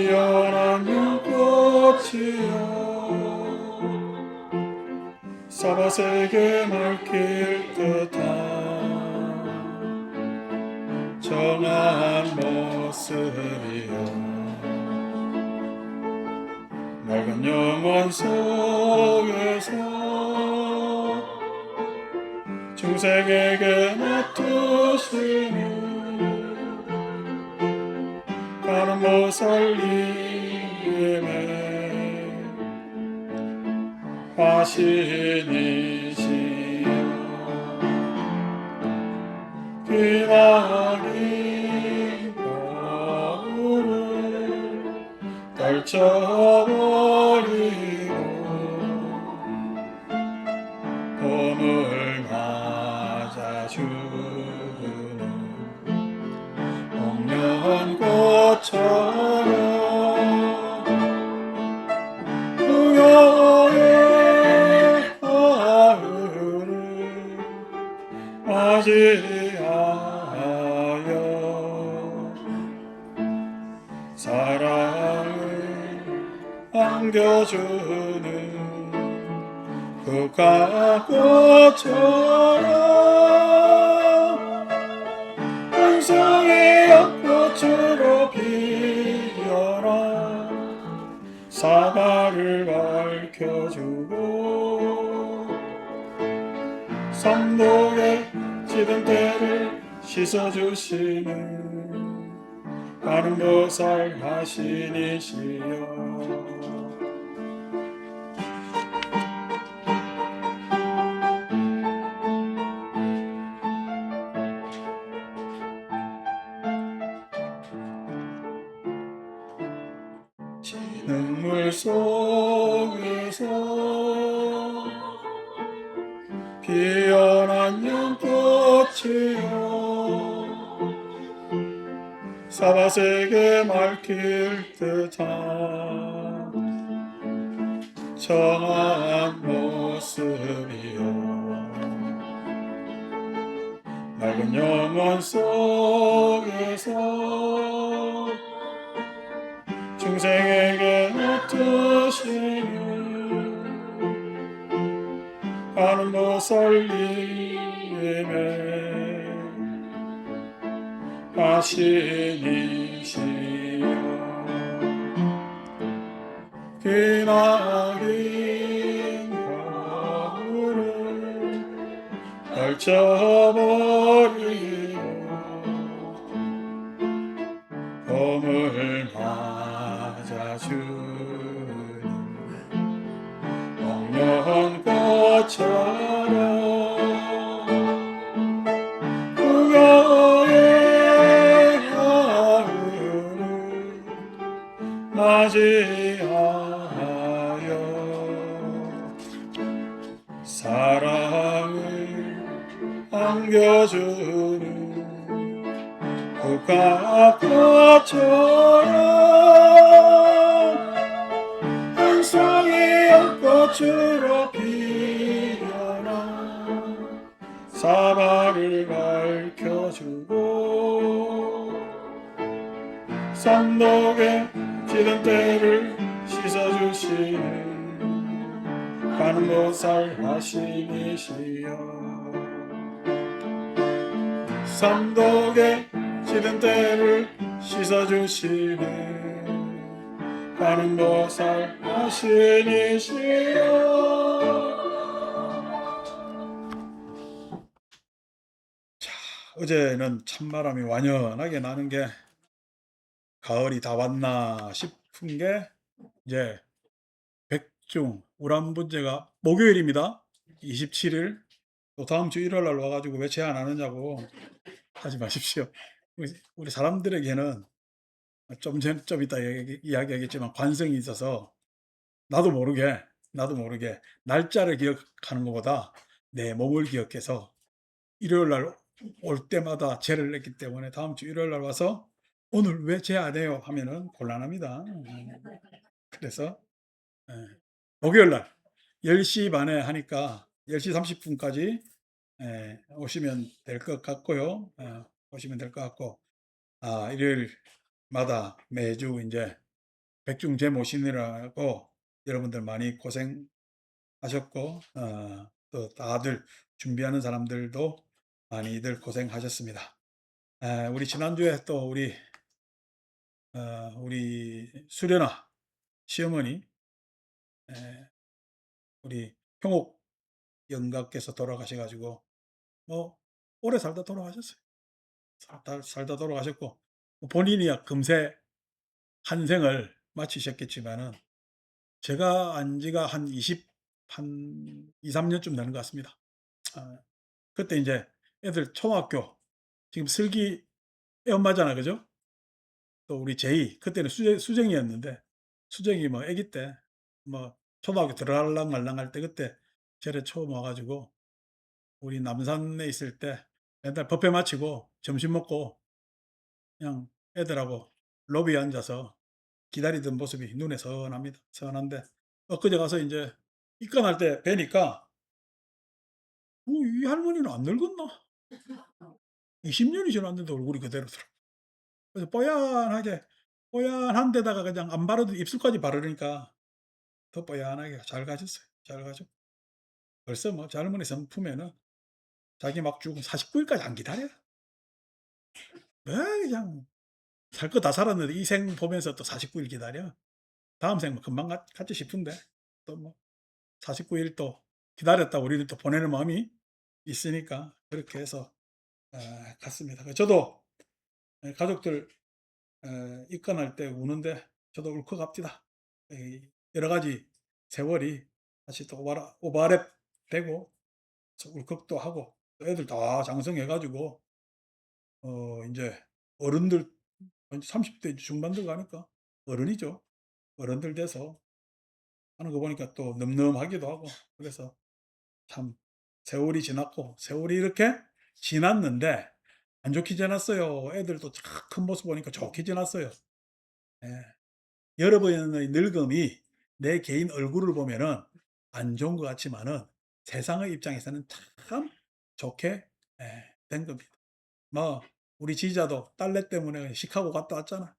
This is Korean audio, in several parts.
피어난 윤꽃이여 사바세계 밝힐 듯한 정한 모습이여 낡은 영원 속에서 중생에게 맡으시는 가는 보살님의 화신이시여 기나긴 거울을 떨쳐버리고 봄을 맞아주는 홍련꽃처럼 그녀의 가을을 맞이하여 사랑을 안겨주는 국화꽃처럼 항상의 연꽃으로 피어라 사바를 밝혀주고 삼독의 찌든 때를 씻어주시는 가는 보살 화신이시여 진흙물 속에서 피어난 연꽃이여 사바세계 밝힐 듯한 정한 모습이여 맑은 영원 속에서 중생에게 맡으시는 가는 보살님의 화신이시여 기나긴 거울을 떨쳐버리고 봄을 맞아주는 홍련꽃처럼 그녀의 가을을 맞이하여 사랑을 안겨주는 국화꽃처럼 항상의 연꽃으로 피어나 사바를 밝혀주고 삼독의 찌든 때를 씻어주시는 가는 보살 화신이시여 삼독의 찌든 때를 씻어주시는 가는 보살 화신이시여. 자, 어제는 찬바람이 완연하게 나는 게 가을이 다 왔나 싶은 게 이제 백중 우람분제가 목요일입니다. 27일. 또 다음 주 일요일 날 와가지고 왜 제안 안 하느냐고 하지 마십시오. 우리 사람들에게는 좀 이따 이야기하겠지만 관성이 있어서 나도 모르게 날짜를 기억하는 것보다 내 몸을 기억해서 일요일 날 올 때마다 제를 냈기 때문에 다음 주 일요일 날 와서 오늘 왜 제 안 해요 하면은 곤란합니다. 그래서 목요일 날 10시 반에 하니까 10시 30분까지 오시면 될 것 같고요. 오시면 될 것 같고, 일요일마다 매주 이제 백중제 모시느라고 여러분들 많이 고생하셨고 또 다들 준비하는 사람들도 많이들 고생하셨습니다. 우리 지난주에 또 우리 수련아 시어머니 우리 형옥 영가께서 돌아가셔 가지고 뭐 오래 살다 돌아가셨어요. 살다 돌아가셨고 본인이야 금세 한 생을 마치셨겠지만은 제가 안 지가 한 2-3 년쯤 되는 것 같습니다. 아 그때 인제 애들 초등학교 지금 슬기 애 엄마잖아. 그죠? 또 우리 제이 그때는 수정이었는데 수정이 뭐 아기 때 뭐 초등학교 들어갈랑 말랑 할 때 그때 절에 처음 와 가지고 우리 남산에 있을 때 맨날 법회 마치고 점심 먹고 그냥 애들하고 로비에 앉아서 기다리던 모습이 눈에 선합니다. 선한데 엊그제 가서 인제 입관할 때 뵈니까 '이 할머니는 안 늙었나?' 20 년이 지났는데 얼굴이 그대로더라. 그래서 뽀얀한 데다가 그냥 안 바르던 입술까지 바르니까 더 뽀얀하게 잘 가셨어요. 잘 가셨고 벌써 뭐 젊은이 성품에는 자기 막 죽은 49 일까지 안 기다려. 왜 그냥 살 거 다 살았는데 이 생 보면서 또 49일 기다려. 다음 생 뭐 금방 갔지 싶은데 또 뭐 49일 또 기다렸다고 우리는 또 보내는 마음이 있으니까 그렇게 해서 갔습니다. 저도 가족들 입관할 때 우는데 저도 울컥합니다. 이 여러 가지 세월이 다시 또 오버랩 되고 울컥도 하고 또 애들 다 장성해 가지고 인제 어른들 한 30대 중반들 가니까 어른이죠. 어른들 돼서 하는 거 보니까 또 늠름하기도 하고 그래서 참 세월이 지났고 세월이 이렇게 지났는데 안 좋게 지났어요. 애들도 큰 모습 보니까 좋게 지났어요. 예. 여러분의 늙음이 내 개인 얼굴을 보면은 안 좋은 것 같지만은 세상의 입장에서는 참 좋게 된 겁니다. 뭐 우리 지지자도 딸내 때문에 시카고 갔다 왔잖아.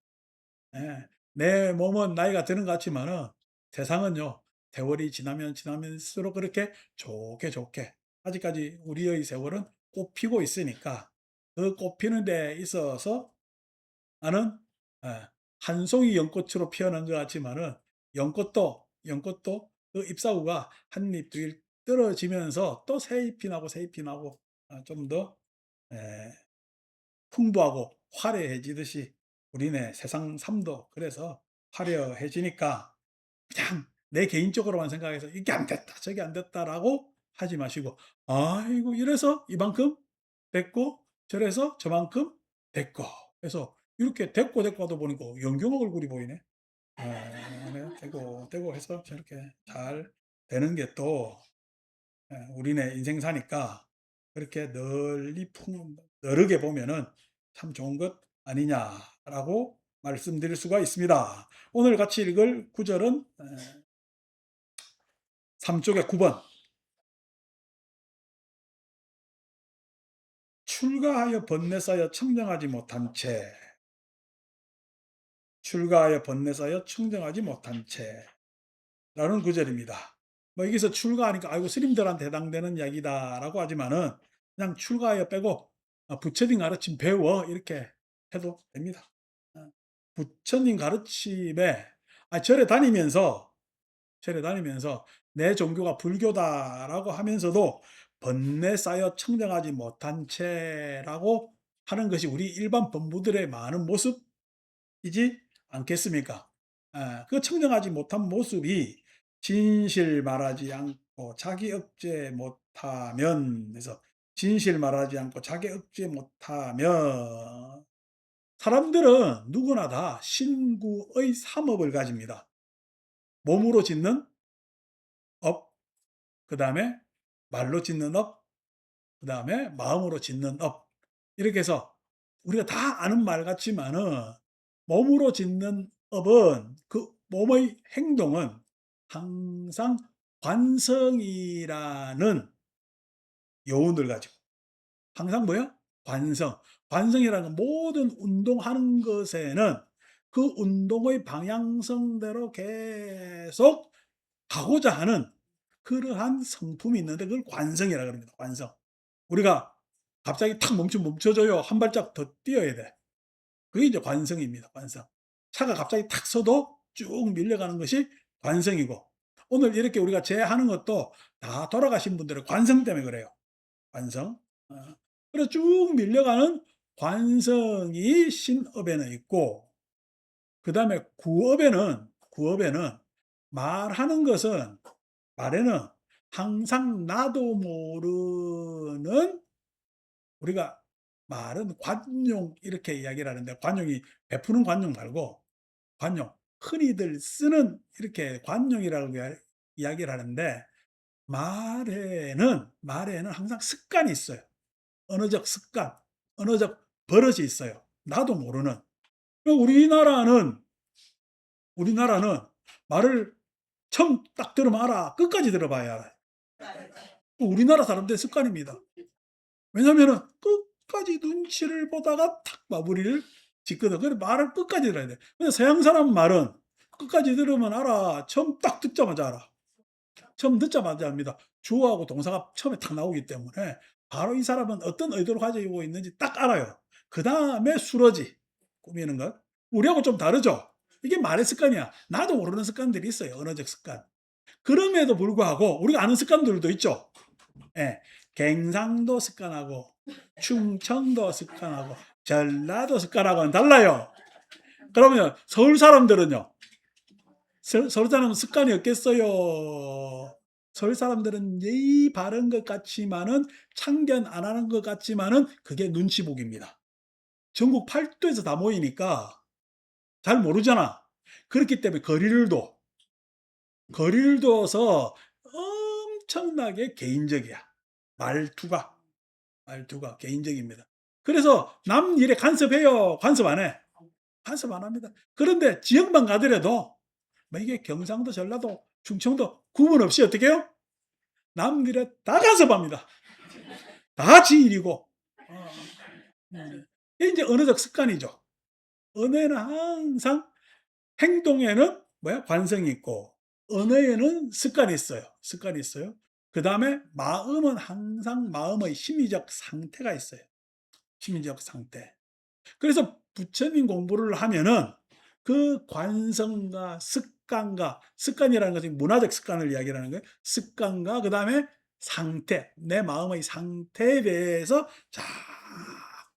예. 내 몸은 나이가 드는 것 같지만은 세상은요. 세월이 지나면 지나면수록 그렇게 좋게 아직까지 우리의 세월은 꽃피고 있으니까 그 꽃피는 데 있어서 나는 한 송이 연꽃으로 피어난 것 같지만은 연꽃도 그 잎사구가 한 잎 두 잎 떨어지면서 또 새 잎이 나고 새 잎이 나고 좀 더 풍부하고 화려해지듯이 우리네 세상 삶도 그래서 화려해지니까 그냥 내 개인적으로만 생각해서 '이게 안 됐다. 저게 안 됐다.'라고 하지 마시고 '아이고 이래서 이만큼 됐고 저래서 저만큼 됐고.' 해서 이렇게 됐고 하다 보니까 연경화 얼굴이 보이네. 네. 되고 해서 저렇게 잘 되는 게 또 우리네 인생 사니까 그렇게 널리 너르게 보면은 참 좋은 것 아니냐라고 말씀드릴 수가 있습니다. 오늘 같이 읽을 구절은 3쪽에 9 번 "출가하여 번뇌 쌓여 청정하지 못한 채 출가하여 번뇌 쌓여 청정하지 못한 채"라는 구절입니다. 뭐 여기서 출가하니까 '아이고 스님들한테 해당되는 이야기다.'라고 하지만은 그냥 출가하여 빼고 '부처님 가르침 배워.' 이렇게 해도 됩니다. 어 부처님 가르침에 절에 다니면서 '내 종교가 불교다.'라고 하면서도 번뇌 쌓여 청정하지 못한 채라고 하는 것이 우리 일반 범부들의 많은 모습이지 않겠습니까? 그 청정하지 못한 모습이 진실 말하지 않고 자기 억제 못하면 그래서 진실 말하지 않고 자기 억제 못하면 사람들은 누구나 다 신구의 삼업을 가집니다. 몸으로 짓는 업, 그다음에 말로 짓는 업, 그다음에 마음으로 짓는 업. 이렇게 해서 우리가 다 아는 말 같지만은 몸으로 짓는 업은 그 몸의 행동은 항상 관성이라는 요운을 가지고 항상 뭐요? 관성. 관성이라는 건 모든 운동하는 것에는 그 운동의 방향성대로 계속 가고자 하는 그러한 성품이 있는데 그걸 관성이라 그럽니다. 관성. 우리가 갑자기 탁 멈춰줘요. 한 발짝 더 뛰어야 돼. 그게 이제 관성입니다. 관성. 차가 갑자기 탁 서도 쭉 밀려가는 것이 관성이고, 오늘 이렇게 우리가 제하는 것도 다 돌아가신 분들의 관성 때문에 그래요. 관성. 어. 그래서 쭉 밀려가는 관성이 신업에는 있고, 그 다음에 구업에는 말하는 것은, 말에는 항상 나도 모르는, 우리가 말은 관용 이렇게 이야기를 하는데, 관용이 베푸는 관용 말고 관용, 흔히들 쓰는 이렇게 관용이라고 이야기를 하는데, 말에는 항상 습관이 있어요. 언어적 습관, 언어적 버릇이 있어요. 나도 모르는. 우리나라는 말을 처음 딱 들으면 알아. 끝까지 들어봐야 알아요. 우리나라 사람들의 습관입니다. 왜냐면은 끝까지 눈치를 보다가 탁 마무리를 짓거든. 그래 말을 끝까지 들어야 돼. 근데 서양 사람 말은 끝까지 들으면 알아. 처음 딱 듣자마자 알아. 처음 듣자마자 압니다. 주어하고 동사가 처음에 탁 나오기 때문에 바로 이 사람은 어떤 의도를 가지고 있는지 딱 알아요. 그 다음에 수러지 꾸미는 것. 우리하고 좀 다르죠. 이게 말의 습관이야. 나도 모르는 습관들이 있어요. 언어적 습관. 그럼에도 불구하고 우리가 아는 습관들도 있죠. 예. 갱상도 습관하고 충청도 습관하고 전라도 습관하고는 달라요. 그러면 서울 사람들은요. 서울 사람은 습관이 없겠어요. 서울 사람들은 예의 바른 것 같지만은 참견 안 하는 것 같지만은 그게 눈치보기입니다. 전국 팔도에서 다 모이니까 잘 모르잖아. 그렇기 때문에 거리를 둬서 엄청나게 개인적이야. 말투가. 말투가 개인적입니다. 그래서 남 일에 간섭해요? 간섭 안 해? 간섭 안 합니다. 그런데 지역만 가더라도 뭐 이게 경상도, 전라도, 충청도 구분 없이 어떻게 해요? 남 일에 다 간섭합니다. 다 지일이고. 이게 이제 언어적 습관이죠. 언어에는 항상 행동에는 뭐야? 관성이 있고 언어에는 습관이 있어요. 습관이 있어요. 그 다음에 마음은 항상 마음의 심리적 상태가 있어요. 심리적 상태. 그래서 부처님 공부를 하면은 그 관성과 습관이라는 것은 문화적 습관을 이야기하는 거예요. 습관과 그 다음에 상태, 내 마음의 상태에 대해서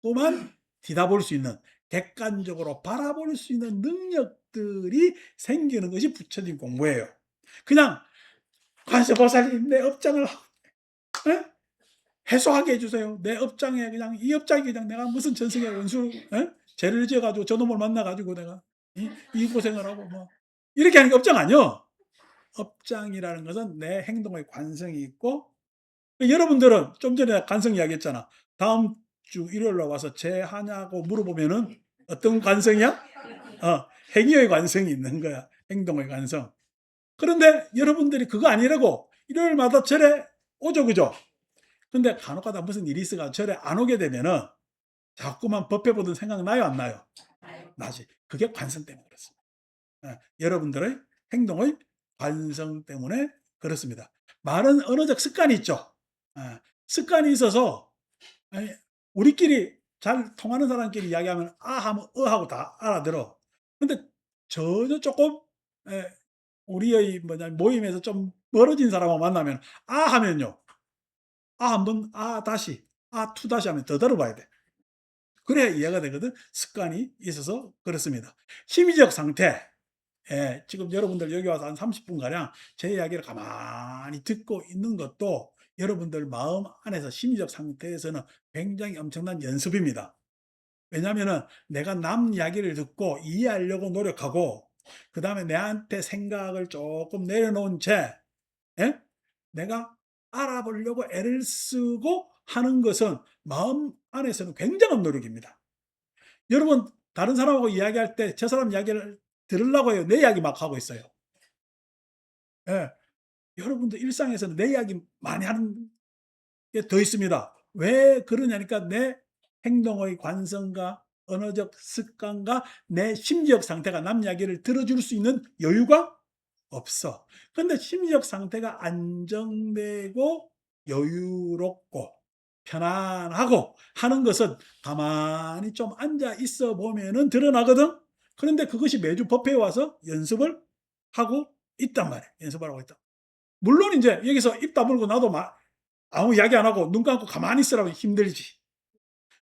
자꾸만 뒤다볼 수 있는, 객관적으로 바라볼 수 있는 능력들이 생기는 것이 부처님 공부예요. 그냥 관세보살님 내 업장을 에? 해소하게 해주세요. 내 업장에 그냥 이 업장이 그냥 내가 무슨 전생에 원수 죄를 지어가지고 저놈을 만나가지고 내가 이 고생을 하고 뭐 이렇게 하는 게 업장 아니요. 업장이라는 것은 내 행동의 관성이 있고, 여러분들은 좀 전에 관성 이야기했잖아. 다음 주 일요일로 와서 죄하냐고 물어보면은 어떤 관성이야? 행위의 관성이 있는 거야. 행동의 관성. 그런데 여러분들이 그거 아니라고 일요일마다 절에 오죠, 그죠? 근데 간혹가다 무슨 일이 있어가 절에 안 오게 되면은 자꾸만 법회 보던 생각나요, 안 나요? 나지. 그게 관성 때문에 그렇습니다. 여러분들의 행동의 관성 때문에 그렇습니다. 말은 언어적 습관이 있죠. 습관이 있어서 우리끼리 잘 통하는 사람끼리 이야기하면 아 하면 하고 다 알아들어. 근데 전혀 조금 우리의 모임에서 좀 멀어진 사람하고 만나면 아 하면요. 한번 다시 투 다시 하면 더 들어봐야 돼. 그래야 이해가 되거든. 습관이 있어서 그렇습니다. 심리적 상태. 지금 여러분들 여기 와서 한 30분가량 제 이야기를 가만히 듣고 있는 것도 여러분들 마음 안에서 심리적 상태에서는 굉장히 엄청난 연습입니다. 왜냐하면은 내가 남 이야기를 듣고 이해하려고 노력하고 그 다음에 내한테 생각을 조금 내려놓은 채 내가 알아보려고 애를 쓰고 하는 것은 마음 안에서는 굉장한 노력입니다. 여러분 다른 사람하고 이야기할 때 저 사람 이야기를 들으려고 해요. 내 이야기 막 하고 있어요. 여러분들 일상에서는 내 이야기 많이 하는 게 더 있습니다. 왜 그러냐니까 내 행동의 관성과 언어적 습관과 내 심리적 상태가 남 이야기를 들어줄 수 있는 여유가 없어. 근데 심리적 상태가 안정되고 여유롭고 편안하고 하는 것은 가만히 좀 앉아 있어 보면은 드러나거든. 그런데 그것이 매주 법회에 와서 연습을 하고 있단 말이야. 연습을 하고 있다. 물론 인제 여기서 입 다물고 나도 아무 이야기 안 하고 눈 감고 가만히 있으라고 힘들지.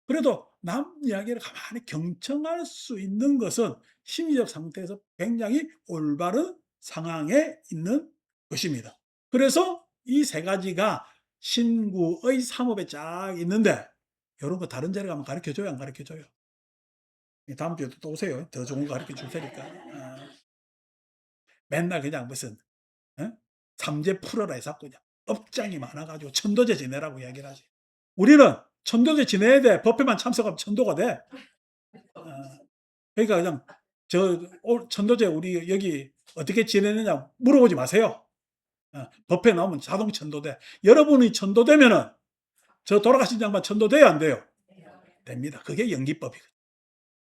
그래도 남 이야기를 가만히 경청할 수 있는 것은 심리적 상태에서 굉장히 올바른 상황에 있는 것입니다. 그래서 이 세 가지가 신구의 삼업에 쫙 있는데 요런 거 다른 자리 가면 가르쳐 줘요, 안 가르쳐 줘요? 다음 주에도 또 오세요. 더 좋은 거 가르쳐 줄 테니까. 맨날 그냥 무슨 어? 삼재 풀어라 해서 그냥 업장이 많아 가지고 천도제 지내라고 이야기를 하지. 우리는 천도제 지내야 돼. 법회만 참석하면 천도가 돼. 어. 그러니까 그냥 천도제 우리 여기 어떻게 지내느냐 물어보지 마세요. 법회 나오면 자동 천도돼. 여러분이 천도되면은 저 돌아가신 양반 천도돼요, 안 돼요? 됩니다. 그게 연기법이거든요.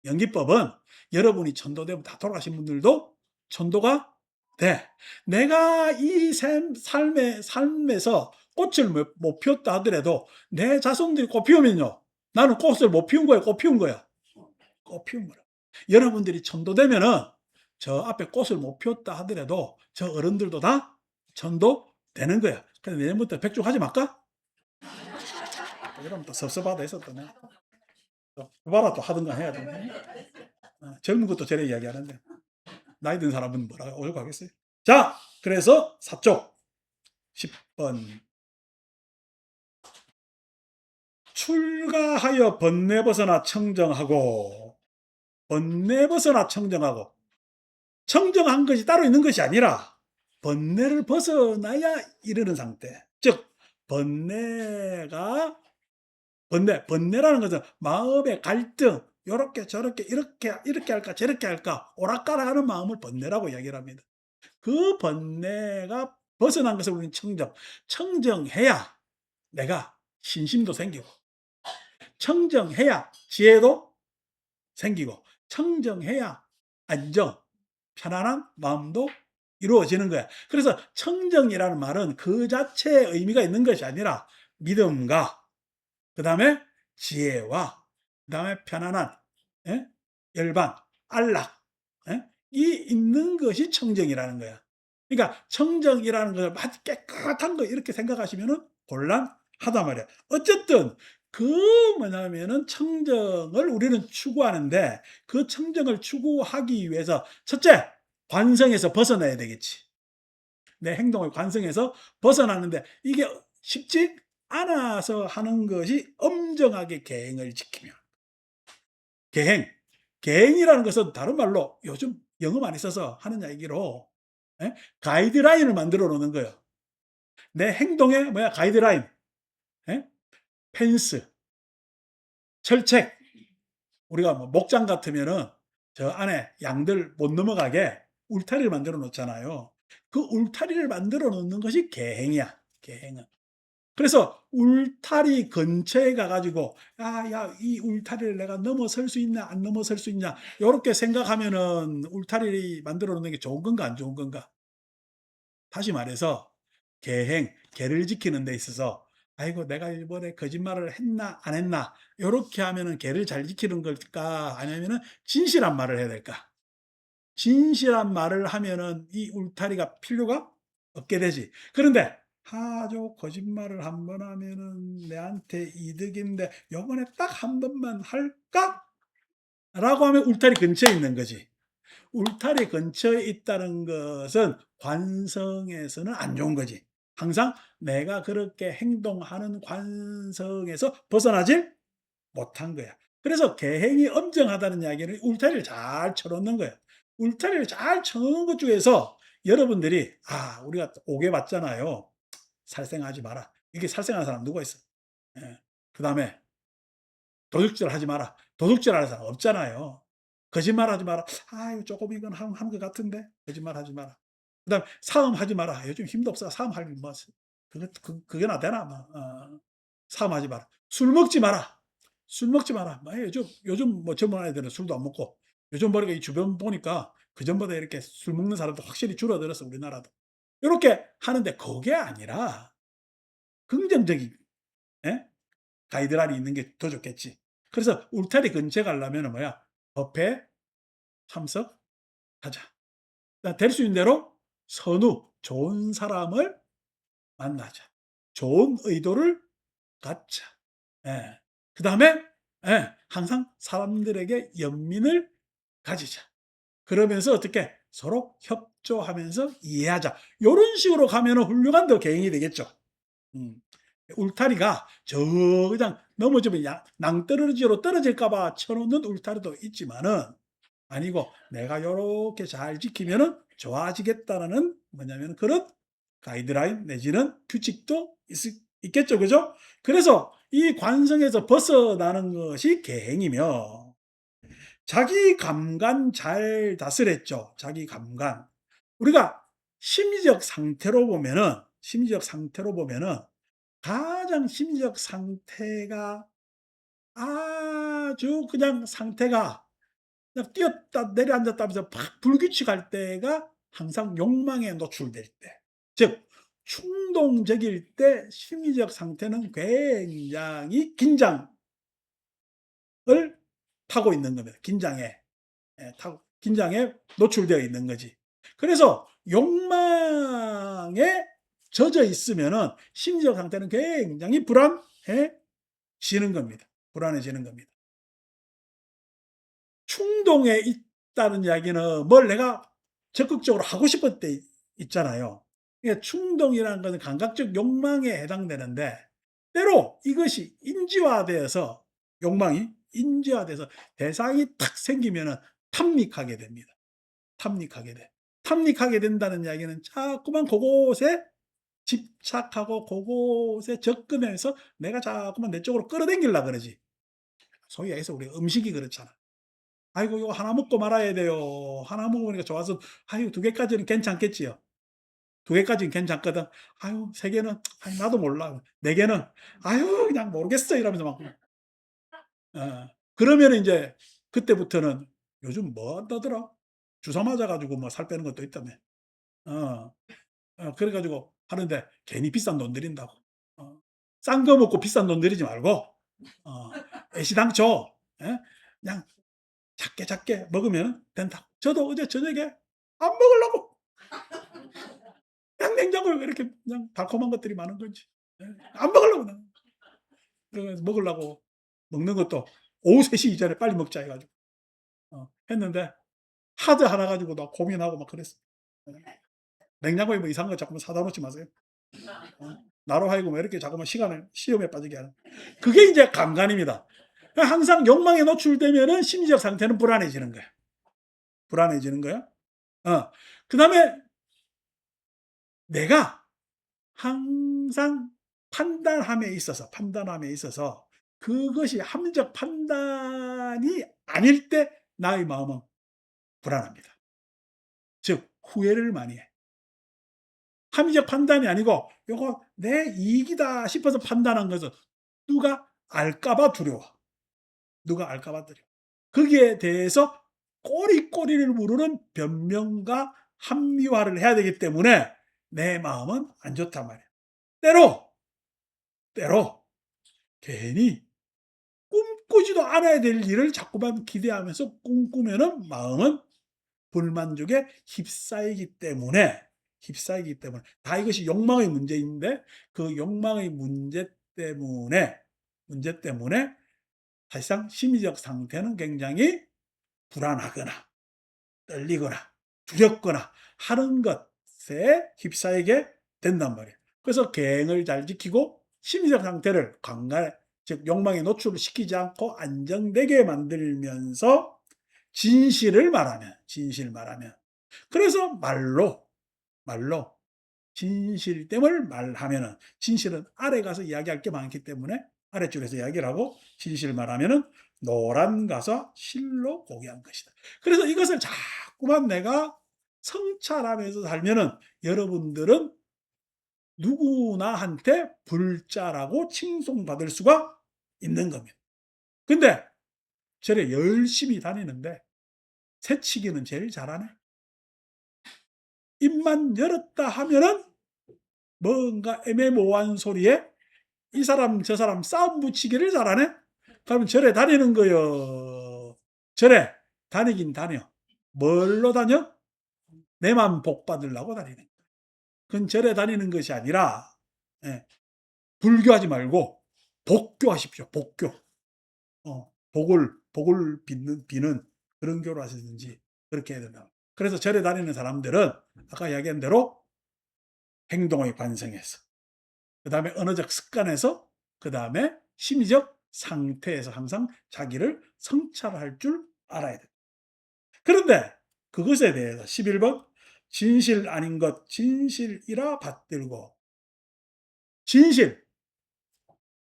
연기법은 여러분이 천도되면 다 돌아가신 분들도 천도가 돼. 내가 이 삶에서 꽃을 못 피웠다 하더라도 내 자손들이 꽃 피우면요. 나는 꽃을 못 피운 거야, 꽃 피운 거야. 꽃 피운 거라. 여러분들이 천도되면은 저 앞에 꽃을 못 피웠다 하더라도 저 어른들도 다 천도되는 거야. 그래서 내년부터 백중하지 말까? 이러면 또 섭섭하다 해서 또 내가 또 봐라 또 하든가 해야 돼. 젊은 것도 저래 이야기하는데 나이 든 사람은 뭐라 어려고 하겠어요. 자, 그래서 사쪽 10번 출가하여 번뇌 벗어나 청정하고 번뇌 벗어나 청정하고 청정한 것이 따로 있는 것이 아니라 번뇌를 벗어나야 이르는 상태. 즉 번뇌라는 것은 마음의 갈등, 요렇게 저렇게 이렇게 할까 저렇게 할까 오락가락하는 마음을 번뇌라고 이야기를 합니다. 그 번뇌가 벗어난 것을 우리는 청정해야 내가 신심도 생기고 청정해야 지혜도 생기고 청정해야 안정, 편안한 마음도 이루어지는 거야. 그래서 청정이라는 말은 그 자체의 의미가 있는 것이 아니라 믿음과 그다음에 지혜와 그다음에 편안한 예? 열반, 안락 이 있는 것이 청정이라는 거야. 그러니까 청정이라는 것을 마치 깨끗한 거 이렇게 생각하시면은 곤란하단 말이야. 어쨌든 그 뭐냐면은 청정을 우리는 추구하는데 그 청정을 추구하기 위해서 첫째 관성에서 벗어나야 되겠지. 내 행동을 관성에서 벗어나는데 이게 쉽지 않아서 하는 것이 엄정하게 계행을 지키며 계행. 계행이라는 것은 다른 말로 요즘 영어 많이 써서 하는 얘기로 예? 가이드라인을 만들어 놓는 거예요. 내 행동에 뭐야 가이드라인, 예? 펜스, 철책. 우리가 뭐 목장 같으면은 저 안에 양들 못 넘어가게 울타리를 만들어 놓잖아요. 그 울타리를 만들어 놓는 것이 계행이야. 계행은. 그래서 울타리 근처에 가 가지고 '야 이 울타리를 내가 넘어설 수 있나 안 넘어설 수 있냐.' 요렇게 생각하면은 울타리 만들어 놓는 게 좋은 건가 안 좋은 건가? 다시 말해서 계를 지키는 데 있어서 '아이고 내가 이번에 거짓말을 했나 안 했나.' 요렇게 하면은 계를 잘 지키는 걸까 아니면은 진실한 말을 해야 될까? 진실한 말을 하면은 이 울타리가 필요가 없게 되지. 그런데 아주 거짓말을 한 번 하면은 내한테 이득인데 요번에 딱 한 번만 할까? 라고 하면 울타리 근처에 있는 거지. 울타리 근처에 있다는 것은 관성에서는 안 좋은 거지. 항상 내가 그렇게 행동하는 관성에서 벗어나질 못한 거야. 그래서 계행이 엄정하다는 이야기는 울타리를 잘 쳐놓는 거야. 울타리를 잘 쳐놓는 것 중에서 여러분들이 우리가 오게 봤잖아요. 살생하지 마라. 이게 살생하는 사람 누가 있어? 예. 그다음에 도둑질 하지 마라. 도둑질 하는 사람 없잖아요. 거짓말하지 마라. 이거 조금 이건 하는 것 같은데 거짓말하지 마라. 그다음에 사음하지 마라. 요즘 힘도 없어. 사음할 일 뭐 그게나 되나 뭐. 사음하지 마라. 술 먹지 마라. 술 먹지 마라. 뭐 요즘 뭐 젊은 아이들은 술도 안 먹고 요즘 보니까 이 주변 보니까 그전보다 이렇게 술 먹는 사람도 확실히 줄어들었어, 우리나라도. 요렇게 하는데 그게 아니라 긍정적인, 예? 가이드라인이 있는 게 더 좋겠지. 그래서 울타리 근처에 가려면은 뭐야? 법회에 참석하자. 될 수 있는 대로 선후, 좋은 사람을 만나자. 좋은 의도를 갖자. 예. 그다음에 항상 사람들에게 연민을 가지자. 그러면서 어떻게 서로 협조하면서 이해하자. 요런 식으로 가면은 훌륭한 더 개인이 되겠죠. 음. 울타리가 저 그냥 넘어지면 낭떠러지로 떨어질까 봐 쳐 놓는 울타리도 있지만은 아니고 내가 요렇게 잘 지키면은 좋아지겠다라는 뭐냐면 그런 가이드라인 내지는 규칙도 있겠죠. 그죠? 그래서 이 관성에서 벗어나는 것이 계행이며 자기 감관 잘 다스렸죠. 자기 감관. 우리가 심리적 상태로 보면은 가장 심리적 상태가 아주 그냥 상태가 그냥 뛰었다 내려앉았다 하면서 팍 불규칙할 때가 항상 욕망에 노출될 때. 즉 충동적일 때 심리적 상태는 굉장히 긴장을 타고 있는 겁니다. 긴장에 노출되어 있는 거지. 그래서 욕망에 젖어 있으면은 심리적 상태는 굉장히 불안해지는 겁니다. 불안해지는 겁니다. 충동에 있다는 이야기는 뭘 내가 적극적으로 하고 싶을 때 있잖아요. 그러니까 충동이라는 것은 감각적 욕망에 해당되는데 때로 이것이 인지화되어서 욕망이 인지화돼서 대상이 탁 생기면은 탐닉하게 됩니다. 탐닉하게 돼. 탐닉하게 된다는 이야기는 자꾸만 그곳에 집착하고 그곳에 접근해서 내가 자꾸만 내 쪽으로 끌어당기려고 그러지. 소위 얘기해서 우리 음식이 그렇잖아. 아이고 이거 하나 먹고 말아야 돼요. 하나 먹으니까 좋아서 아유 두 개까지는 괜찮겠지요. 두 개까지는 괜찮거든. 아유 세 개는 아이 나도 몰라. 네 개는 아유 그냥 모르겠어 이러면서 막 그러면은 인제 그때부터는 요즘 뭐 한다더라? 주사 맞아 가지고 뭐 살 빼는 것도 있다며. 어. 그래 가지고 하는데 괜히 비싼 돈 들인다고. 싼 거 먹고 비싼 돈 들이지 말고 애시당초 그냥 작게 작게 먹으면 된다. 저도 어제 저녁에 안 먹으려고 그냥 냉장고에 이렇게 그냥 달콤한 것들이 많은 건지 안 먹으려고 나는. 그래서 먹으려고 먹는 것도 오후 3시 이전에 빨리 먹자 해 가지고 했는데 하드 하나 가지고 나 고민하고 막 그랬어. 예. 냉장고에 뭐 이상한 거 자꾸만 사다 놓지 마세요. 나로 하여금 왜 이렇게 자꾸만 시간을 시험에 빠지게 하는. 그게 이제 감간입니다. 그러니까 항상 욕망에 노출되면은 심리적 상태는 불안해지는 거야. 불안해지는 거야. 그다음에 내가 항상 판단함에 있어서 그것이 합리적 판단이 아닐 때 나의 마음은 불안합니다. 즉 후회를 많이 해. 합리적 판단이 아니고 요거 내 이익이다 싶어서 판단한 것은 누가 알까 봐 두려워. 누가 알까 봐 두려워. 거기에 대해서 꼬리꼬리를 무르는 변명과 합리화를 해야 되기 때문에 내 마음은 안 좋단 말이야. 때로 괜히 꿈꾸지도 않아야 될 일을 자꾸만 기대하면서 꿈꾸면은 마음은 불만족에 휩싸이기 때문에 다 이것이 욕망의 문제인데 그 욕망의 문제 때문에 사실상 심리적 상태는 굉장히 불안하거나 떨리거나 두렵거나 하는 것에 휩싸이게 된단 말이에요. 그래서 계행을 잘 지키고 심리적 상태를 강간에 즉 욕망에 노출을 시키지 않고 안정되게 만들면서 진실을 말하면 그래서 말로 진실됨을 말하면은 진실은 아래 가서 이야기할 게 많기 때문에 아래쪽에서 이야기를 하고 진실을 말하면은 노란 가서 실로 고귀한 것이다. 그래서 이것을 자꾸만 내가 성찰하면서 살면은 여러분들은 누구나한테 불자라고 칭송받을 수가 있는 겁니다. 근데 절에 열심히 다니는데 새치기는 제일 잘하네. 입만 열었다 하면은 뭔가 애매모호한 소리에 이 사람 저 사람 싸움 붙이기를 잘하네. 그러면 절에 다니는 거요. 절에 다니긴 다녀. 뭘로 다녀? 내 맘 복 받으려고 다니는. 그건 절에 다니는 것이 아니라, 예, 불교하지 말고 복교하십시오. 복교. 복을 비는 그런 교로 하시든지 그렇게 해야 된다. 그래서 절에 다니는 사람들은 아까 이야기한 대로 행동의 관성에서, 그 다음에 언어적 습관에서, 그 다음에 심리적 상태에서 항상 자기를 성찰할 줄 알아야 돼. 그런데 그것에 대해서 11번 진실 아닌 것 진실이라 받들고, 진실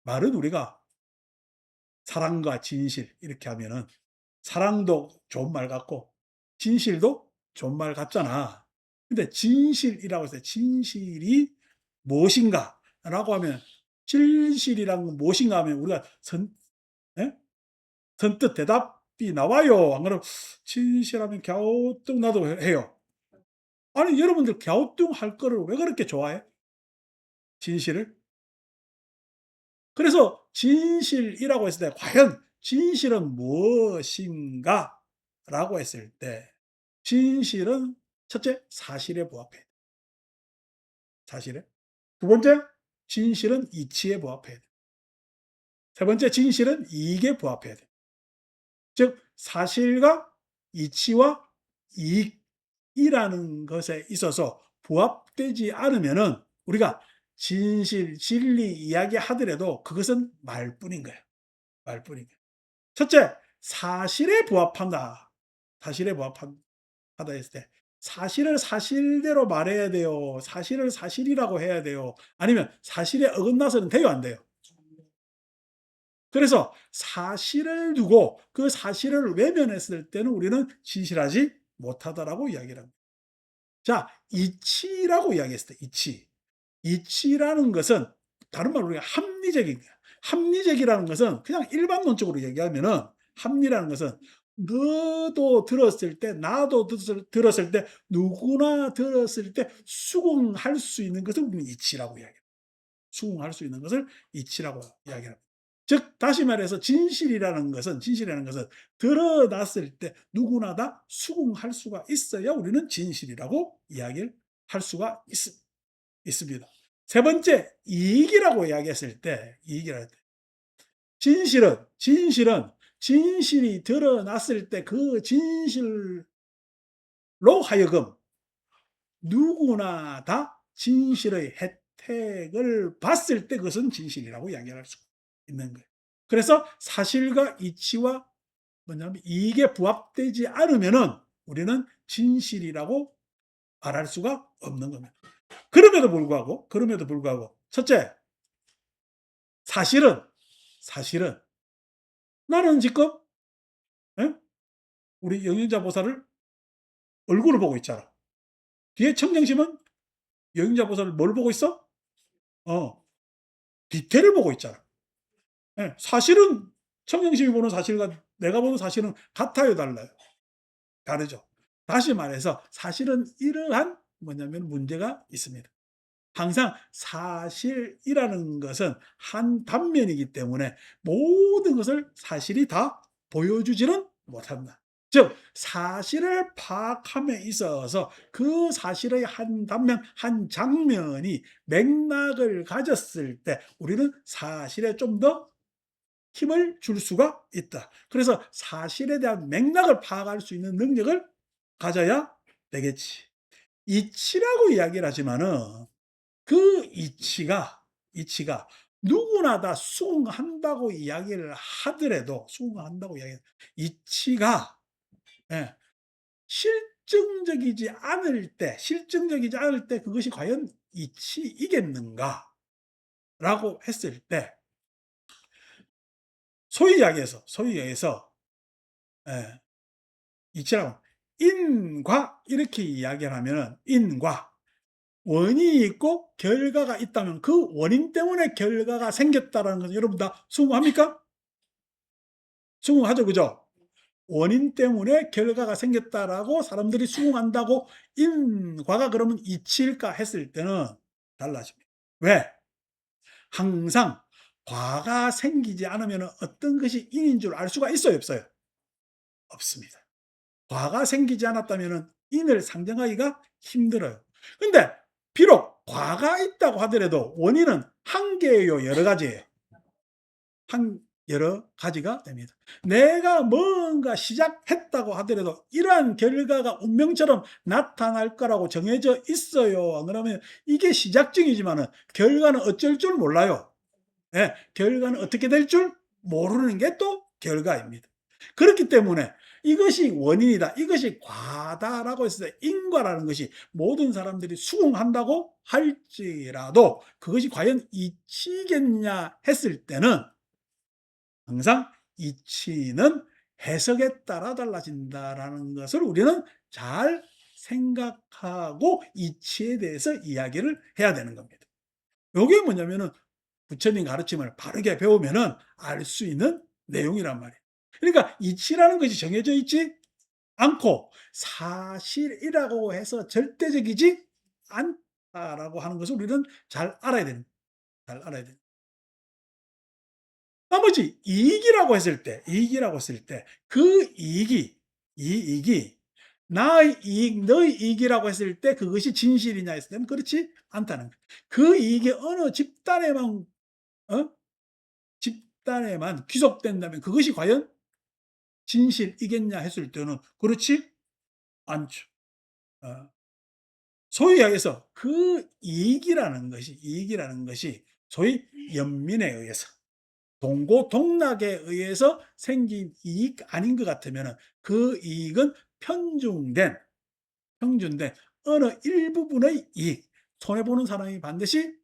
말은 우리가 사랑과 진실 이렇게 하면은 사랑도 좋은 말 같고 진실도 좋은 말 같잖아. 근데 진실이라고 해서 진실이 무엇인가라고 하면, 진실이란 건 무엇인가 하면 우리가 예? 선뜻 대답이 나와요. 안 그러면 진실하면 갸우뚱 나도 해요. 아니 여러분들 갸우뚱할 거를 왜 그렇게 좋아해? 진실을? 그래서 진실이라고 했을 때 과연 진실은 무엇인가라고 했을 때, 진실은 첫째 사실에 부합해야 돼. 사실에. 두 번째 진실은 이치에 부합해야 돼. 세 번째 진실은 이익에 부합해야 돼. 즉 사실과 이치와 이익이라는 것에 있어서 부합되지 않으면은 우리가 진실, 진리 이야기하더라도 그것은 말뿐인 거예요. 말뿐인 거예요. 첫째, 사실에 부합한다. 사실에 부합하다 했을 때 사실을 사실대로 말해야 돼요. 사실을 사실이라고 해야 돼요. 아니면 사실에 어긋나서는 돼요, 안 돼요? 그래서 사실을 두고 그 사실을 외면했을 때는 우리는 진실하지 못하다라고 이야기를 합니다. 자, 이치라고 이야기했을 때 이치. 이치라는 것은 다른 말로 우리가 합리적인 거야. 합리적이라는 것은 그냥 일반론적으로 얘기하면은, 합리라는 것은 너도 들었을 때 나도 들었을 때 누구나 들었을 때 수긍할 수 있는 것을 우리는 이치라고 이야기해요. 수긍할 수 있는 것을 이치라고 이야기합니다. 즉 다시 말해서 진실이라는 것은 드러났을 때 누구나 다 수긍할 수가 있어야 우리는 진실이라고 이야기를 할 수가 있습니다. 세 번째, 이익이라고 이야기했을 때, 이익이랄 때, 진실이 드러났을 때 그 진실로 하여금 누구나 다 진실의 혜택을 봤을 때 그것은 진실이라고 이야기할 수 있는 거예요. 그래서 사실과 이치와 뭐냐면 이익에 부합되지 않으면은 우리는 진실이라고 말할 수가 없는 겁니다. 그럼에도 불구하고 첫째, 사실은 나는 지금, 예? 우리 영양자 보살을 얼굴을 보고 있잖아. 뒤에 청정심은 영양자 보살을 뭘 보고 있어? 어, 뒤태를 보고 있잖아. 예, 사실은 청정심이 보는 사실과 내가 보는 사실은 같아요, 달라요? 다르죠. 다시 말해서 사실은 이러한 뭐냐면 문제가 있습니다. 항상 사실이라는 것은 한 단면이기 때문에 모든 것을 사실이 다 보여주지는 못한다. 즉 사실을 파악함에 있어서 그 사실의 한 단면, 한 장면이 맥락을 가졌을 때 우리는 사실에 좀 더 힘을 줄 수가 있다. 그래서 사실에 대한 맥락을 파악할 수 있는 능력을 가져야 되겠지. 이치라고 이야기를 하지만은 그 이치가 누구나 다 수긍한다고 이야기를 하더라도, 이치가, 예, 실증적이지 않을 때 그것이 과연 이치이겠는가라고 했을 때, 소위 이야기해서, 예, 이치라고 인과 이렇게 이야기를 하면은, 인과 원인이 있고 결과가 있다면 그 원인 때문에 결과가 생겼다라는 것은 여러분 다 수긍합니까? 수긍하죠. 그죠? 원인 때문에 결과가 생겼다라고 사람들이 수긍한다고 인과가 그러면 이치일까 했을 때는 달라집니다. 왜? 항상 과가 생기지 않으면 어떤 것이 인인 줄 알 수가 있어요, 없어요? 없습니다. 과가 생기지 않았다면 인을 상정하기가 힘들어요. 근데 비록 과가 있다고 하더라도 원인은 한 개예요, 여러 가지예요? 한 여러 가지가 됩니다. 내가 뭔가 시작했다고 하더라도 이러한 결과가 운명처럼 나타날 거라고 정해져 있어요. 그러면 이게 시작점이지만은 결과는 어쩔 줄 몰라요. 예, 결과는 어떻게 될 줄 모르는 게 또 결과입니다. 그렇기 때문에 이것이 원인이다, 이것이 과다라고 했을 때 인과라는 것이 모든 사람들이 수긍한다고 할지라도 그것이 과연 이치겠냐 했을 때는 항상 이치는 해석에 따라 달라진다라는 것을 우리는 잘 생각하고 이치에 대해서 이야기를 해야 되는 겁니다. 요게 뭐냐면은 부처님 가르침을 바르게 배우면은 알 수 있는 내용이란 말이에요. 그러니까 이치라는 것이 정해져 있지 않고 사실이라고 해서 절대적이지 않다라고 하는 것을 우리는 잘 알아야 됩니다. 잘 알아야 됩니다. 나머지 이익이라고 했을 때 그 이익이 이 이익이 나의 이익, 너의 이익이라고 했을 때 그것이 진실이냐 했을 때는 그렇지 않다는 거예요. 그 이익이 어느 집단에만 어? 집단에만 귀속된다면 그것이 과연 진실이겠냐 했을 때는 그렇지 않죠. 어. 소위 하여서 그 이익이라는 것이 소위 연민에 의해서 동고동락에 의해서 생긴 이익 아닌 것 같으면 그 이익은 평준된 어느 일부분의 이익, 손해보는 사람이 반드시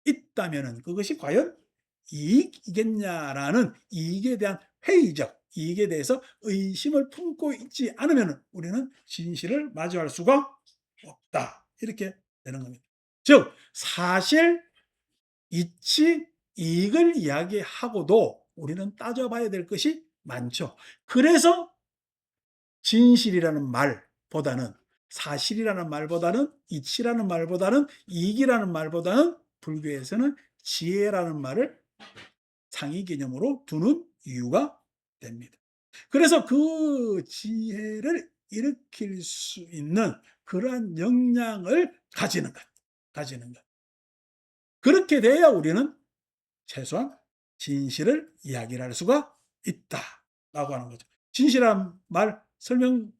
있다면 그것이 과연 이익이겠냐라는 이익에 대한 회의적 이익에 대해서 의심을 품고 있지 않으면 우리는 진실을 마주할 수가 없다. 이렇게 되는 겁니다. 즉 사실, 이치, 이익을 이야기하고도 우리는 따져봐야 될 것이 많죠. 그래서 진실이라는 말보다는 사실이라는 말보다는 이치라는 말보다는 이익이라는 말보다는 불교에서는 지혜라는 말을 상위 개념으로 두는 이유가 됩니다. 그래서 그 지혜를 일으킬 수 있는 그러한 역량을 가지는 것. 그렇게 돼야 우리는 최소한 진실을 이야기를 할 수가 있다라고 하는 거죠. 진실한 말 설명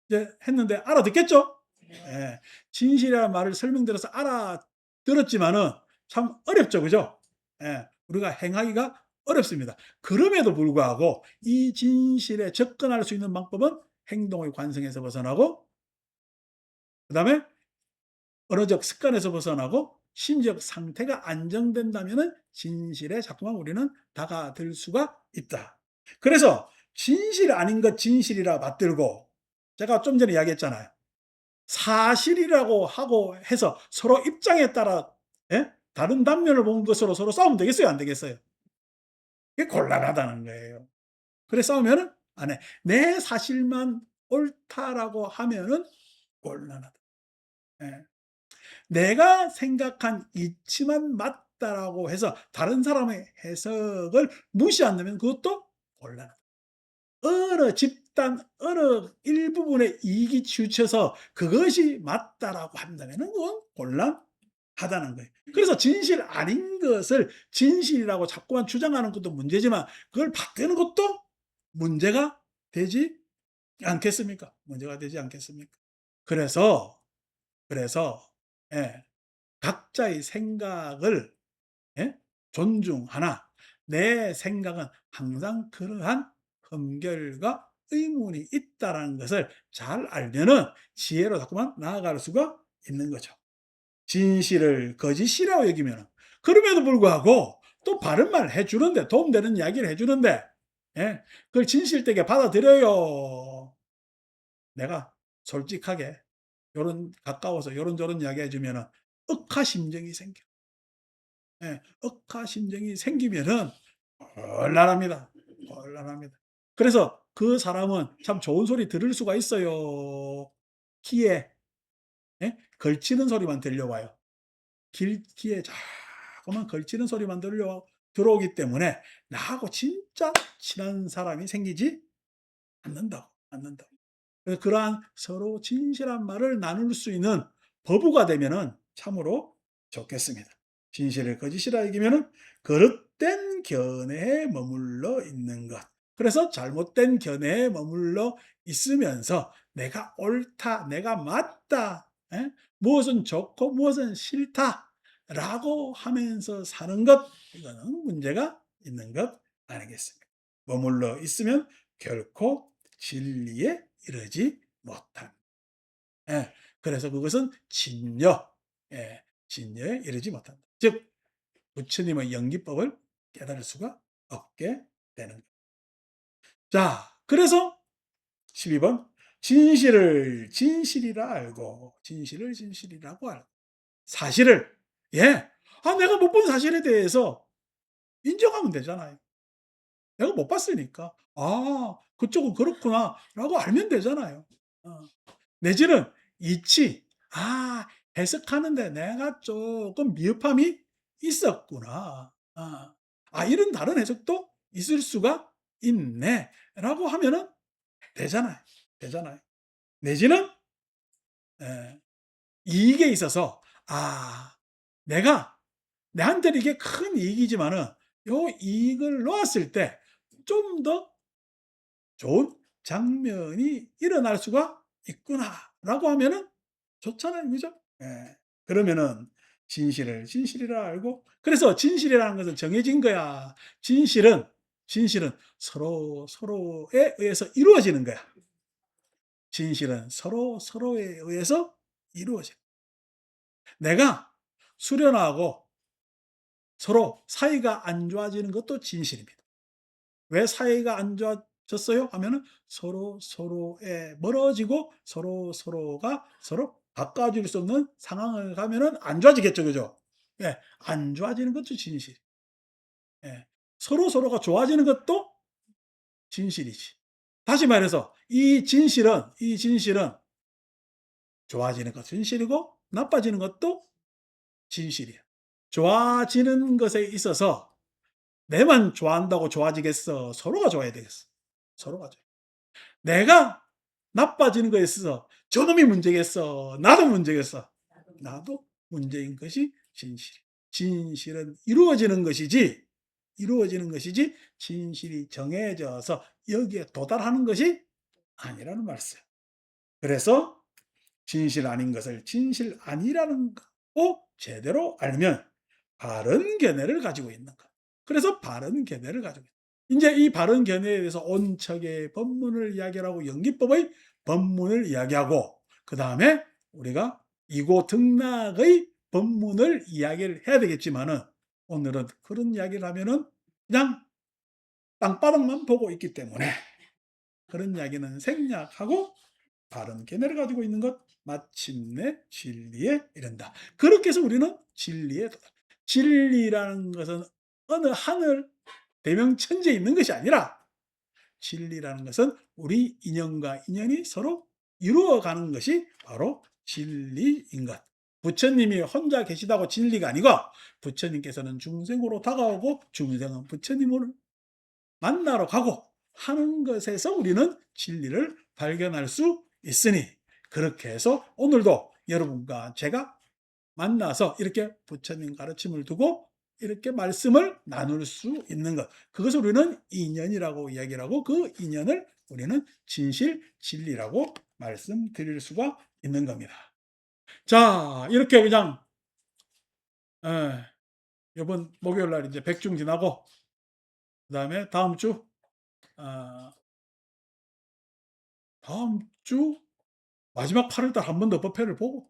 이제 했는데 알아듣겠죠? 예. 진실이라는 말을 설명드려서 알아들었지만은 참 어렵죠. 그죠? 예. 우리가 행하기가 어렵습니다. 그럼에도 불구하고 이 진실에 접근할 수 있는 방법은 행동의 관성에서 벗어나고 그다음에 언어적 습관에서 벗어나고 심리적 상태가 안정된다면은 진실에 자꾸만 우리는 다가들 수가 있다. 그래서 진실 아닌 것 진실이라 받들고 제가 좀 전에 이야기했잖아요. 사실이라고 하고 해서 서로 입장에 따라 예? 다른 단면을 본 것으로 서로 싸우면 되겠어요? 안 되겠어요? 그게 곤란하다는 거예요. 그래 싸우면은 안 해. 내 사실만 옳다라고 하면은 곤란하다. 예. 내가 생각한 이치만 맞다라고 해서 다른 사람의 해석을 무시한다면 그것도 곤란하다. 어느 집단, 어느 일부분의 이익이 치우쳐서 그것이 맞다라고 한다면은 그건 곤란하다는 거예요. 그래서 진실 아닌 것을 진실이라고 자꾸만 주장하는 것도 문제지만 그걸 받드는 것도 문제가 되지 않겠습니까? 문제가 되지 않겠습니까? 그래서, 그래서, 예, 각자의 생각을 예? 존중하나 내 생각은 항상 그러한 흠결과 의문이 있다라는 것을 잘 알면은 지혜로 자꾸만 나아갈 수가 있는 거죠. 진실을 거짓이라고 여기면은 그럼에도 불구하고 또 바른 말 해주는데 도움되는 이야기를 해주는데 예? 그걸 진실되게 받아들여요. 내가 솔직하게 요런 가까워서 요런저런 이야기 해주면은 억하심정이 생겨. 예. 억하심정이 생기면은 곤란합니다. 곤란합니다. 그래서 그 사람은 참 좋은 소리 들을 수가 있어요. 귀에 예? 걸치는 소리만 들려와요. 귀에 자꾸만 걸치는 소리만 들어오기 때문에 나하고 진짜 친한 사람이 생기지 않는다고. 그래서 그러한 서로 진실한 말을 나눌 수 있는 버부가 되면은 참으로 좋겠습니다. 진실을 거짓이라 여기면은 거릇된 견해에 머물러 있는 것. 그래서 잘못된 견해에 머물러 있으면서 내가 옳다, 내가 맞다, 예? 무엇은 좋고 무엇은 싫다라고 하면서 사는 것, 이거는 문제가 있는 것 아니겠습니까? 머물러 있으면 결코 진리에 이르지 못한. 예. 그래서 그것은 진여, 예, 진여에 이르지 못한다. 즉 부처님의 연기법을 깨달을 수가 없게 되는 것. 자, 그래서 12번 진실을 진실이라 알고 진실을 진실이라고 알고 사실을 예. 내가 못 본 사실에 대해서 인정하면 되잖아요. 내가 못 봤으니까. '아 그쪽은 그렇구나.'라고 알면 되잖아요. 어. 내지는 이치 '아 해석하는데 내가 쪼끔 미흡함이 있었구나. 이런 다른 해석도 있을 수가 있네.'라고 하면은 되잖아요. 되잖아요. 내지는 예 이익에 있어서 '아 내가 내한테는 이게 큰 이익이지만은 요 이익을 놓았을 때 좀 더 좋은 장면이 일어날 수가 있구나'라고 하면은 좋잖아요. 그죠? 예. 그러면은 진실을 진실이라 알고 그래서 진실이라는 것은 정해진 거야. 진실은 서로에 의해서 이루어지는 거야. 진실은 서로에 의해서 이루어져. 내가 수련하고 서로 사이가 안 좋아지는 것도 진실입니다. 왜 사이가 안 좋아졌어요? 하면은 서로에 멀어지고 서로가 서로 바꿔줄 수 없는 상황을 가면은 안 좋아지겠죠. 그죠? 예. 안 좋아지는 것도 진실. 예. 서로가 좋아지는 것도 진실이지. 다시 말해서 이 진실은 좋아지는 것도 진실이고 나빠지는 것도 진실이야. 좋아지는 것에 있어서 내만 좋아한다고 좋아지겠어? 서로가 좋아야 되겠어. 서로가 좋아. 내가 나빠지는 거에 있어서 저놈이 문제겠어. 나도 문제겠어. 나도 문제인 것이 진실. 진실은 이루어지는 것이지 진실이 정해져서 여기에 도달하는 것이 아니라는 말씀. 그래서 진실 아닌 것을 진실 아니라는 거 제대로 알면 바른 견해를 가지고 있는 것. 그래서 바른 견해를 가지고 있다. 인제 이 바른 견해에 대해서 온척의 법문을 이야기하고 연기법의 법문을 이야기하고 그다음에 우리가 이고 등락의 법문을 이야기를 해야 되겠지만은 오늘은 그런 이야기를 하면은 그냥 땅바닥만 보고 있기 때문에 그런 이야기는 생략하고 바른 견해를 가지고 있는 것 마침내 진리에 이른다. 그렇게 해서 우리는 진리에 도달. 진리라는 것은 어느 하늘 대명천지에 있는 것이 아니라 진리라는 것은 우리 인연과 인연이 서로 이루어가는 것이 바로 진리인 것. 부처님이 혼자 계시다고 진리가 아니고 부처님께서는 중생으로 다가오고 중생은 부처님을 만나러 가고 하는 것에서 우리는 진리를 발견할 수 있으니 그렇게 해서 오늘도 여러분과 제가 만나서 이렇게 부처님 가르침을 두고 이렇게 말씀을 나눌 수 있는 것. 그것을 우리는 인연이라고 이야기를 하고 그 인연을 우리는 진실, 진리라고 말씀드릴 수가 있는 겁니다. 자, 이렇게 그냥 예, 이번 목요일 날 이제 백중 지나고 그다음에 어, 다음 주 마지막 8월 달 한 번 더 법회를 보고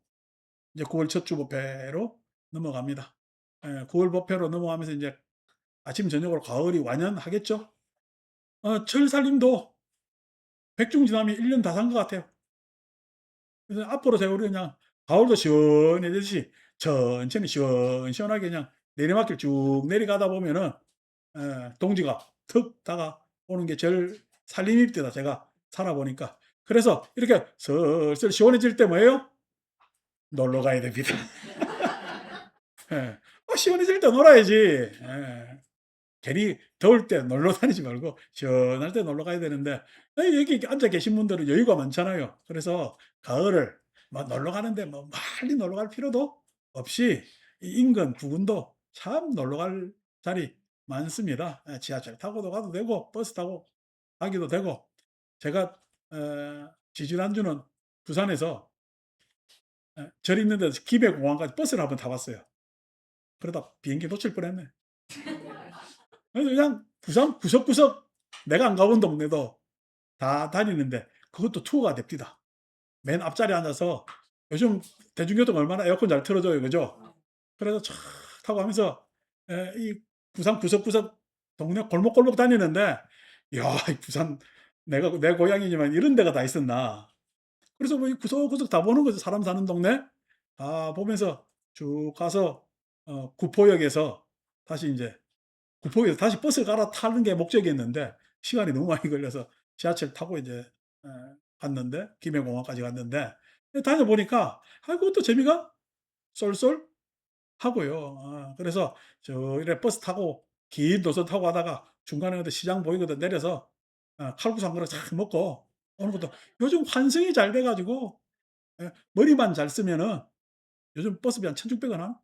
이제 9월 첫 주 법회로 넘어갑니다. 예, 9월 법회로 넘어가면서 이제 아침 저녁으로 가을이 완연하겠죠. 철살림도 백중 지나면 1년 다 산 것 같아요. 그래서 앞으로 제가 우리 그냥 가을도 시원해지듯이 천천히 시원시원하게 그냥 내리막길 쭉 내려가다 보면은 동지가 턱 다가오는 게 제일 살림입니다, 제가 살아보니까. 그래서 이렇게 슬슬 시원해질 때 뭐예요? 놀러 가야 됩니다. 예. 시원해질 때 놀아야지. 예. 괜히 더울 때 놀러 다니지 말고 시원할 때 놀러 가야 되는데 여기 앉아 계신 분들은 여유가 많잖아요. 그래서 가을을 막 놀러 가는데 뭐 멀리 놀러 갈 필요도 없이 이 인근 부근도 참 놀러 갈 자리 많습니다. 예, 지하철 타고도 가도 되고 버스 타고 가기도 되고. 제가 지지난주는 부산에서 절 있는 데서 김해공항까지 버스를 한번 타 봤어요. 그러다 비행기 놓칠 뻔했네. 그래서 그냥 부산 구석구석 내가 안 가본 동네도 다 다니는데 그것도 투어가 됩디다. 맨 앞자리에 앉아서 요즘 대중교통 얼마나 에어컨 잘 틀어 줘요. 그죠? 그래서 촥 타고 가면서 이 부산 구석구석 동네 골목골목 다니는데 야, 이 부산 내가 내 고향이지만 이런 데가 다 있었나. 그래서 뭐 이 구석구석 다 보는 거죠. 사람 사는 동네 다 보면서 쭉 가서 구포역에서 다시 인제 구포에서 다시 버스를 갈아타는 게 목적이었는데 시간이 너무 많이 걸려서 지하철 타고 이제 갔는데 김해공항까지 갔는데 다녀보니까 그것도 재미가 쏠쏠하고요. 그래서 저 이래 버스 타고 긴 노선 타고 가다가 중간에 어디 시장 보이거든 내려서 칼국수 한 그릇 싹 먹고 오는 것도 요즘 환승이 잘 돼 가지고 머리만 잘 쓰면은 요즘 버스비 한 1,600원 하나?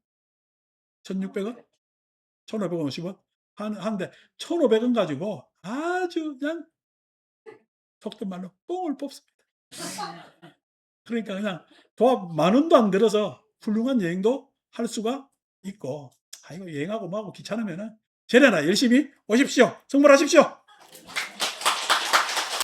1,600원? 1,550원? 하는데 1,500원 가지고 아주 그냥 속된 말로 뽕을 뽑습니다. 그러니까 그냥 돈 만 원도 안 들어서 훌륭한 여행도 할 수가 있고 이거 여행하고 뭐하고 귀찮으면은 전에나 열심히 오십시오. 성불하십시오.